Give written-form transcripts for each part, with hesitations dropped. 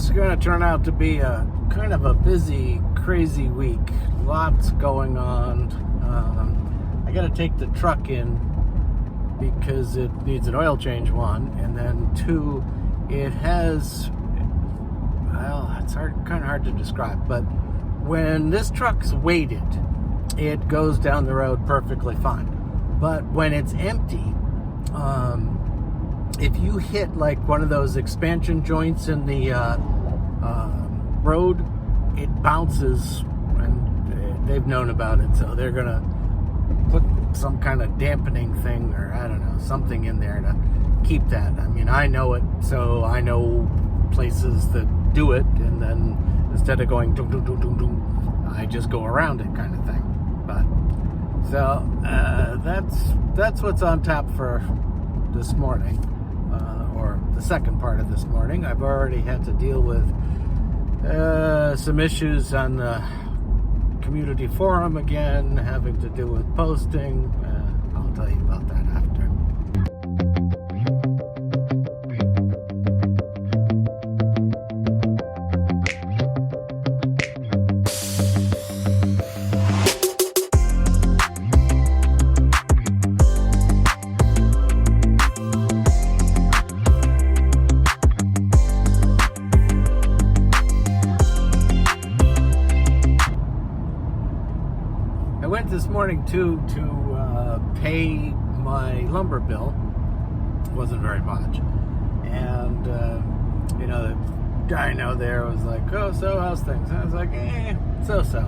is going to turn out to be a kind of a busy, crazy week. Lots going on. I got to take the truck in because it needs an oil change, one, and then two, it has, well, it's kind of hard to describe, but when this truck's weighted, it goes down the road perfectly fine. But when it's empty, if you hit like one of those expansion joints in the road, it bounces, and they've known about it, so they're gonna put some kind of dampening thing, or I don't know, something in there to keep that. I mean, I know it, so I know places that do it, and then instead of going dum dum dum dum dum, I just go around it, kind of thing. But so that's what's on tap for this morning, or the second part of this morning. I've already had to deal with some issues on the community forum again, having to do with posting. I'll tell you about that after. I went this morning to pay my lumber bill. It wasn't very much, and you know, the guy there was like, "Oh, so how's things?" And I was like, so.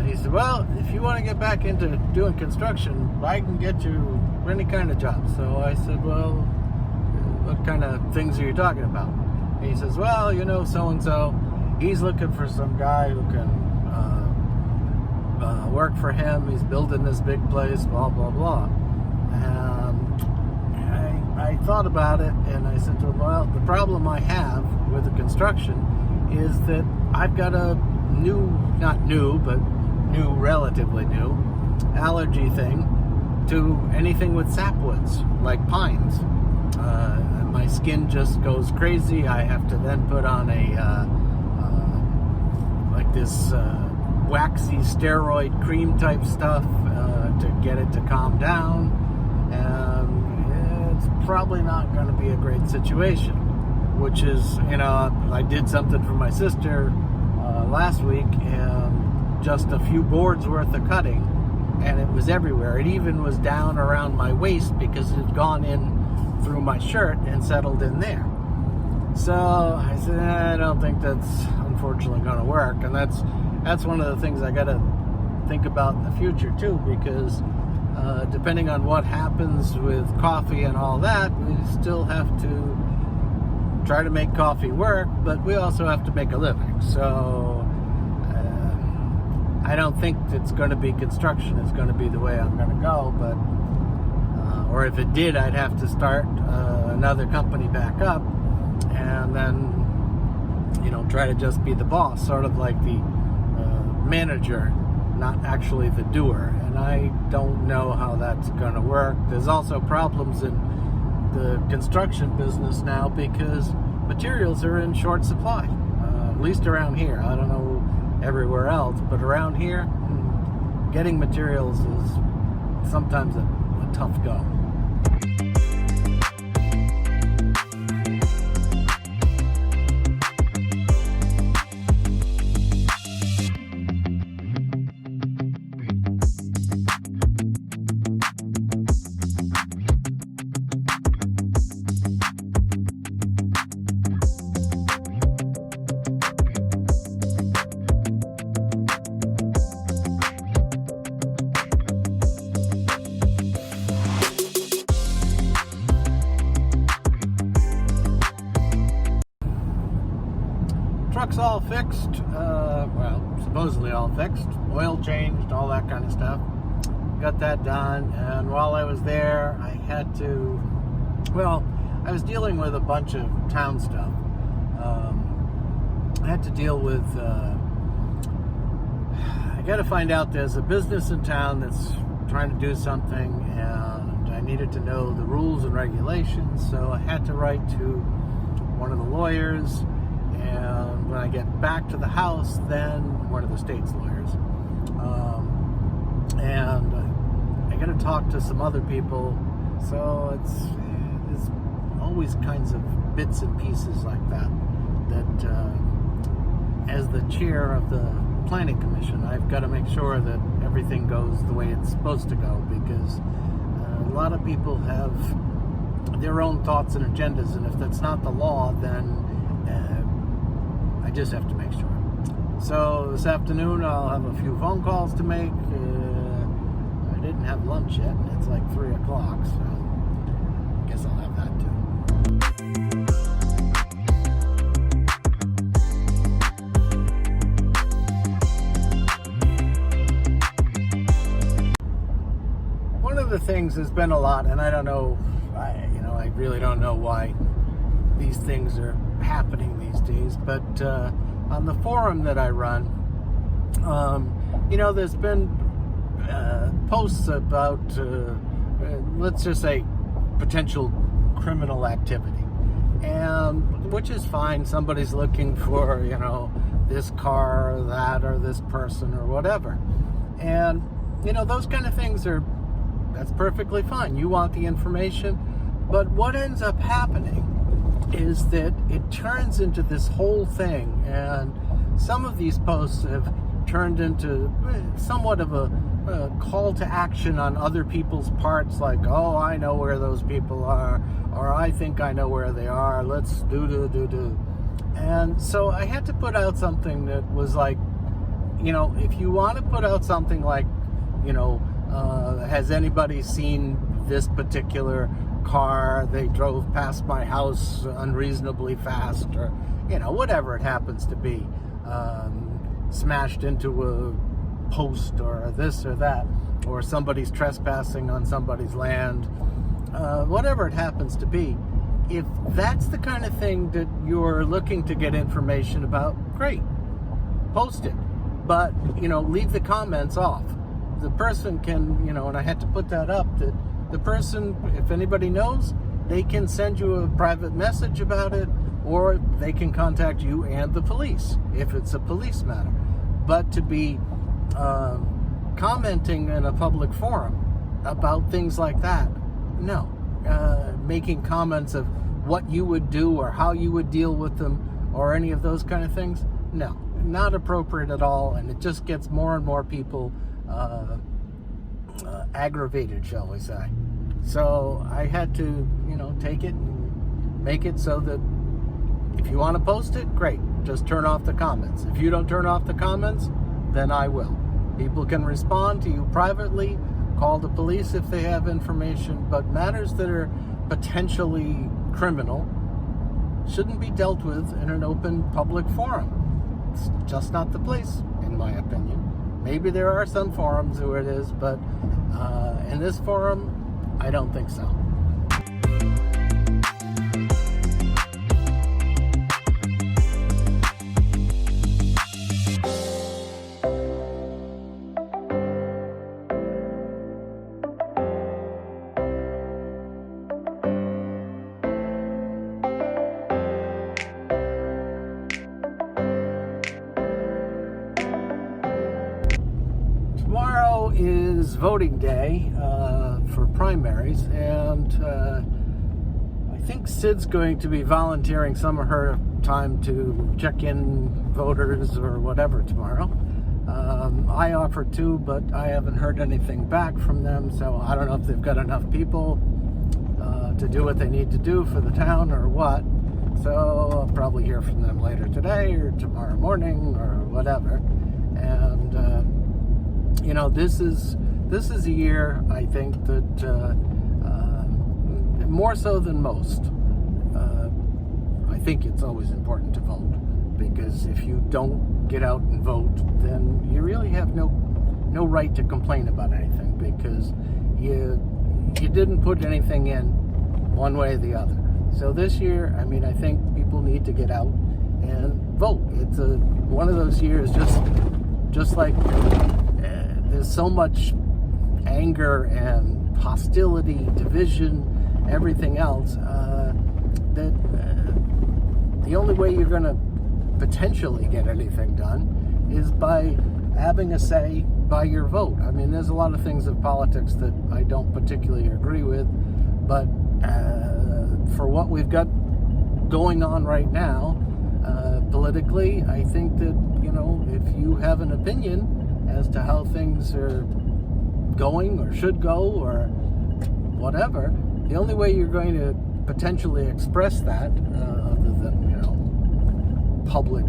He said, "Well, if you want to get back into doing construction, I can get you any kind of job." So I said, "Well, what kind of things are you talking about?" And he says, "Well, you know, so and so, he's looking for some guy who can work for him. He's building this big place, blah blah blah." And I thought about it, and I said to him, "Well, the problem I have with the construction is that I've got a relatively new allergy thing to anything with sapwoods, like pines. My skin just goes crazy. I have to then put on like this waxy steroid cream type stuff to get it to calm down, and it's probably not going to be a great situation." Which is, you know, I did something for my sister last week, and just a few boards worth of cutting, and it was everywhere. It even was down around my waist because it had gone in through my shirt and settled in there. So I said, I don't think that's unfortunately going to work, and that's one of the things I got to think about in the future too, because depending on what happens with coffee and all that, we still have to try to make coffee work, but we also have to make a living. So I don't think it's going to be construction is going to be the way I'm going to go, but or if it did, I'd have to start another company back up, and then, you know, try to just be the boss, sort of like the manager, not actually the doer. And I don't know how that's going to work. There's also problems in the construction business now because materials are in short supply, at least around here. I don't know everywhere else, but around here, getting materials is sometimes a tough go. Truck's all fixed, well, supposedly all fixed, oil changed, all that kind of stuff. Got that done, and while I was there, I had to, well, I was dealing with a bunch of town stuff. I had to deal with, I got to find out there's a business in town that's trying to do something, and I needed to know the rules and regulations, so I had to write to one of the lawyers get back to the house, then one of the state's lawyers. And I got to talk to some other people. So it's always kinds of bits and pieces like that as the chair of the Planning Commission, I've got to make sure that everything goes the way it's supposed to go, because a lot of people have their own thoughts and agendas, and if that's not the law, then I just have to make sure. So this afternoon I'll have a few phone calls to make. I didn't have lunch yet, and it's like 3 o'clock, so I guess I'll have that too. One of the things has been a lot, and I don't know, I really don't know why these things are happening these days, but on the forum that I run, there's been posts about, let's just say, potential criminal activity, and which is fine. Somebody's looking for, this car or that or this person or whatever, and those kind of things that's perfectly fine. You want the information, but what ends up happening is that it turns into this whole thing, and some of these posts have turned into somewhat of a call to action on other people's parts, like, oh, I know where those people are, or I think I know where they are, let's do. And so I had to put out something that was like, if you want to put out something like, has anybody seen this particular car? They drove past my house unreasonably fast, or whatever it happens to be, smashed into a post or this or that, or somebody's trespassing on somebody's land, whatever it happens to be. If that's the kind of thing that you're looking to get information about, great, post it, but leave the comments off. The person can, and I had to put that up, that the person, if anybody knows, they can send you a private message about it, or they can contact you and the police if it's a police matter. But to be commenting in a public forum about things like that, no. Making comments of what you would do or how you would deal with them or any of those kind of things, no. Not appropriate at all, and it just gets more and more people aggravated, shall we say. So I had to, take it and make it so that if you want to post it, great. Just turn off the comments. If you don't turn off the comments, then I will. People can respond to you privately, call the police if they have information, but matters that are potentially criminal shouldn't be dealt with in an open public forum. It's just not the place, in my opinion. Maybe there are some forums where it is, but in this forum, I don't think so. Tomorrow is voting day for primaries, and I think Sid's going to be volunteering some of her time to check in voters or whatever tomorrow. I offered to, but I haven't heard anything back from them, so I don't know if they've got enough people to do what they need to do for the town or what. So I'll probably hear from them later today or tomorrow morning or whatever. And this is a year, I think, that more so than most, I think it's always important to vote, because if you don't get out and vote, then you really have no right to complain about anything, because you didn't put anything in one way or the other. So this year, I think people need to get out and vote. It's one of those years, just like there's so much anger and hostility, division, everything else, that the only way you're going to potentially get anything done is by having a say by your vote. I mean, there's a lot of things of politics that I don't particularly agree with, but for what we've got going on right now, politically, I think that, you know, if you have an opinion as to how things are going or should go or whatever, the only way you're going to potentially express that, other than, you know, public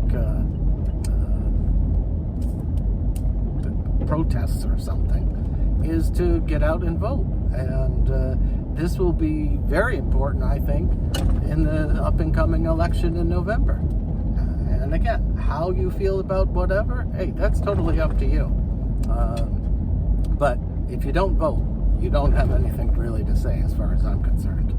protests or something, is to get out and vote. And this will be very important, I think, in the up and coming election in November. And again, how you feel about whatever, hey, that's totally up to you. But if you don't vote, you don't have anything really to say as far as I'm concerned.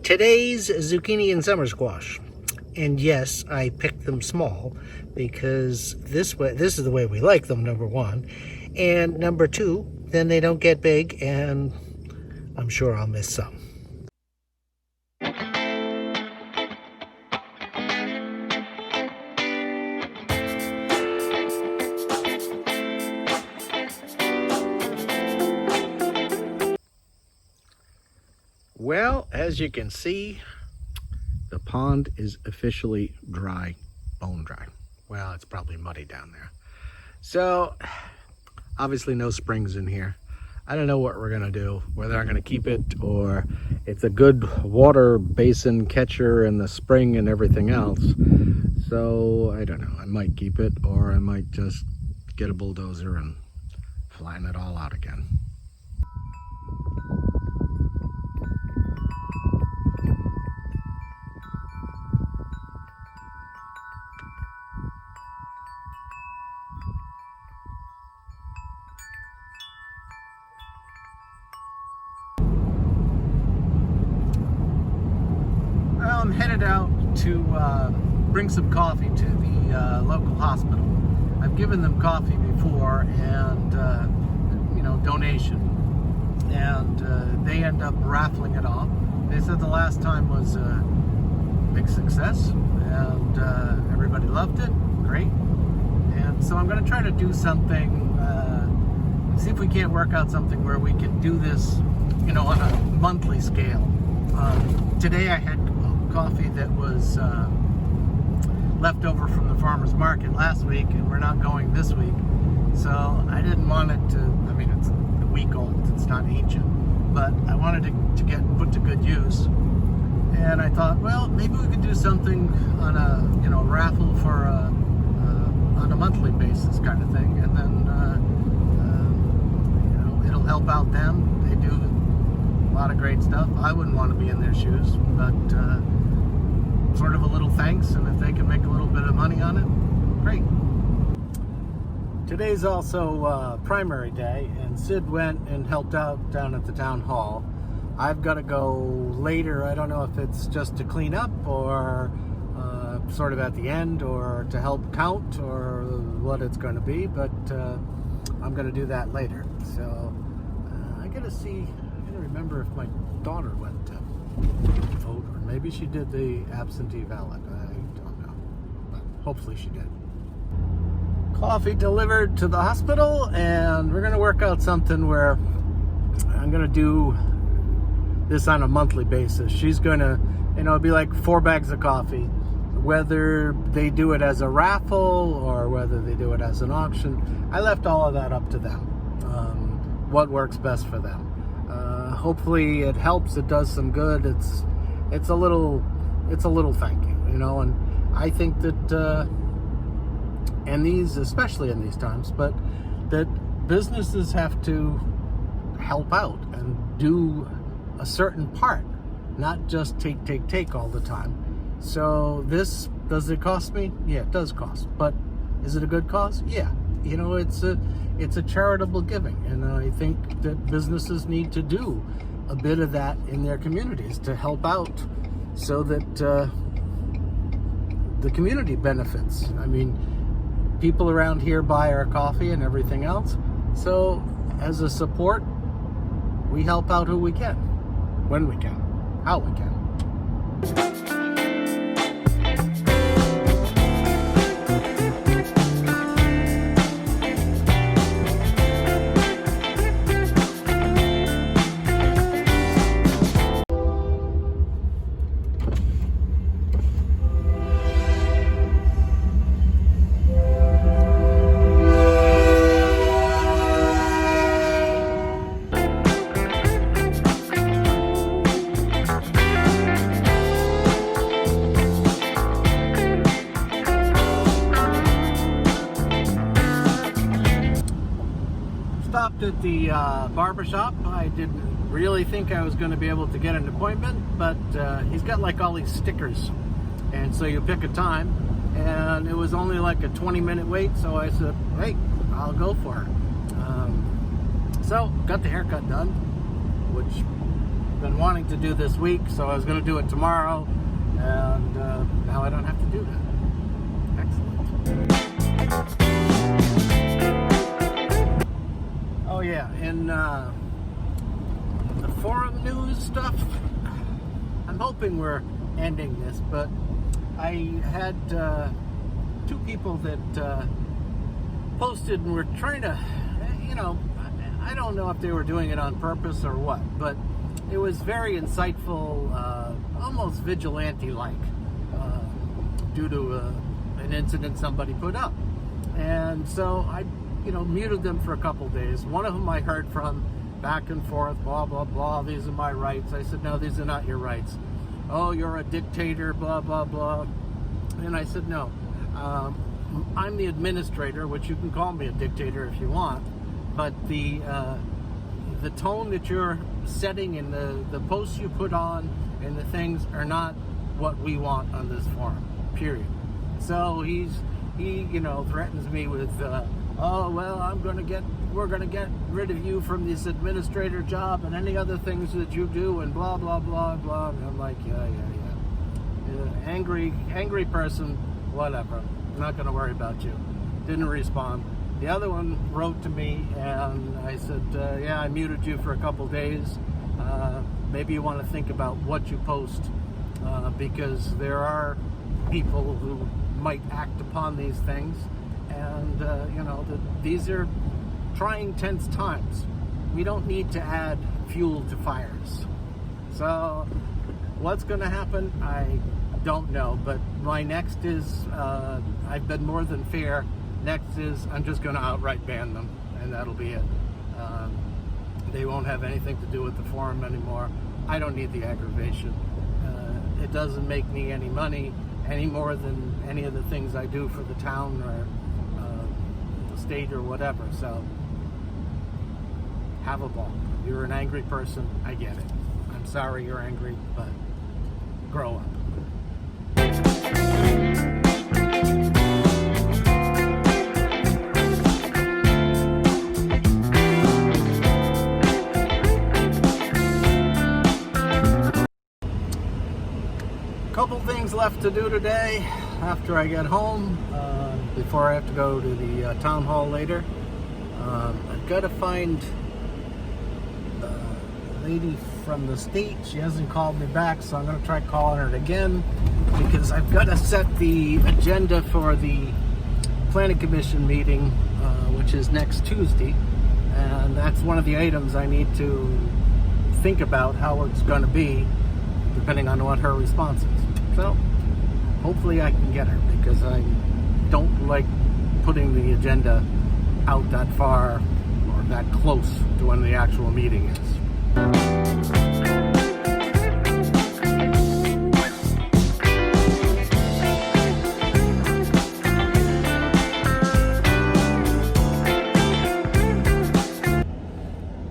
Today's zucchini and summer squash. And yes, I picked them small because this is the way we like them, number one. And number two, then they don't get big and I'm sure I'll miss some. Well, as you can see, the pond is officially dry, bone dry. Well, it's probably muddy down there. So, obviously no springs in here. I don't know what we're gonna do, whether I'm gonna keep it or it's a good water basin catcher in the spring and everything else. So, I don't know, I might keep it or I might just get a bulldozer and flatten it all out again. I'm headed out to bring some coffee to the local hospital. I've given them coffee before and, you know, donation. And they end up raffling it off. They said the last time was a big success and everybody loved it. Great. And so I'm going to try to do something, see if we can't work out something where we can do this, you know, on a monthly scale. Today I had coffee that was left over from the farmer's market last week, and we're not going this week, so I didn't want it to, I mean, it's a week old, it's not ancient, but I wanted to get put to good use, and I thought, well, maybe we could do something on a, you know, raffle for on a monthly basis kind of thing, and then you know, it'll help out them. They do a lot of great stuff. I wouldn't want to be in their shoes, but sort of a little thanks, and if they can make a little bit of money on it, great. Today's also primary day, and Sid went and helped out down at the town hall. I've got to go later. I don't know if it's just to clean up or sort of at the end or to help count or what it's going to be, but I'm going to do that later. So I gotta see, I gotta remember if my daughter went to vote, or maybe she did the absentee ballot. I don't know, but hopefully she did. Coffee delivered to the hospital, and we're gonna work out something where I'm gonna do this on a monthly basis. She's gonna, you know, it'd be like 4 bags of coffee, whether they do it as a raffle or whether they do it as an auction. I left all of that up to them, what works best for them. Hopefully it helps, it does some good. It's a little thank you, you know, and I think that and these, especially in these times, but that businesses have to help out and do a certain part, not just take all the time. So this, does it cost me? Yeah, it does cost, but is it a good cause? Yeah, you know, it's a charitable giving, and I think that businesses need to do a bit of that in their communities to help out, so that the community benefits. I mean, people around here buy our coffee and everything else. So as a support, we help out who we can, when we can, how we can. Stopped at the barber shop. I didn't really think I was going to be able to get an appointment, but he's got like all these stickers, and so you pick a time, and it was only like a 20-minute wait, so I said, hey, I'll go for it. So got the haircut done, which I've been wanting to do this week, so I was going to do it tomorrow, and now I don't have to do that. Excellent. Oh yeah, in the forum news stuff, I'm hoping we're ending this, but I had two people that posted and were trying to, you know, I don't know if they were doing it on purpose or what, but it was very insightful, almost vigilante-like, due to an incident somebody put up. And so I muted them for a couple days. One of them I heard from back and forth, blah, blah, blah, these are my rights. I said, no, these are not your rights. Oh, you're a dictator, blah, blah, blah. And I said, no, I'm the administrator, which you can call me a dictator if you want, but the tone that you're setting and the posts you put on and the things are not what we want on this forum, period. So he threatens me with, oh, well, we're gonna get rid of you from this administrator job and any other things that you do and blah, blah, blah, blah. And I'm like, yeah. Angry person, whatever. I'm not gonna worry about you. Didn't respond. The other one wrote to me and I said, yeah, I muted you for a couple days. Maybe you want to think about what you post, because there are people who might act upon these things. And, these are trying, tense times. We don't need to add fuel to fires. So what's going to happen, I don't know. But my next is, I've been more than fair. Next is I'm just going to outright ban them, and that'll be it. They won't have anything to do with the forum anymore. I don't need the aggravation. It doesn't make me any money any more than any of the things I do for the town or the state or whatever. So have a ball. You're an angry person. I get it. I'm sorry you're angry, but grow up. Couple things left to do today after I get home, before I have to go to the town hall later. I've got to find a lady from the state. She hasn't called me back, so I'm going to try calling her again, because I've got to set the agenda for the Planning Commission meeting, which is next Tuesday, and that's one of the items I need to think about how it's going to be, depending on what her response is. So hopefully I can get her, because I don't like putting the agenda out that far or that close to when the actual meeting is.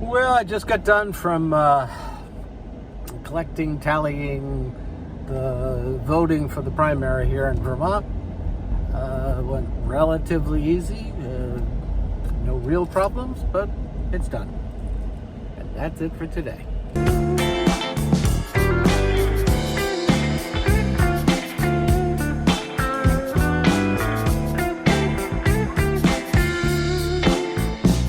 Well, I just got done from collecting, tallying the voting for the primary here in Vermont. Went relatively easy, no real problems, but it's done. And that's it for today.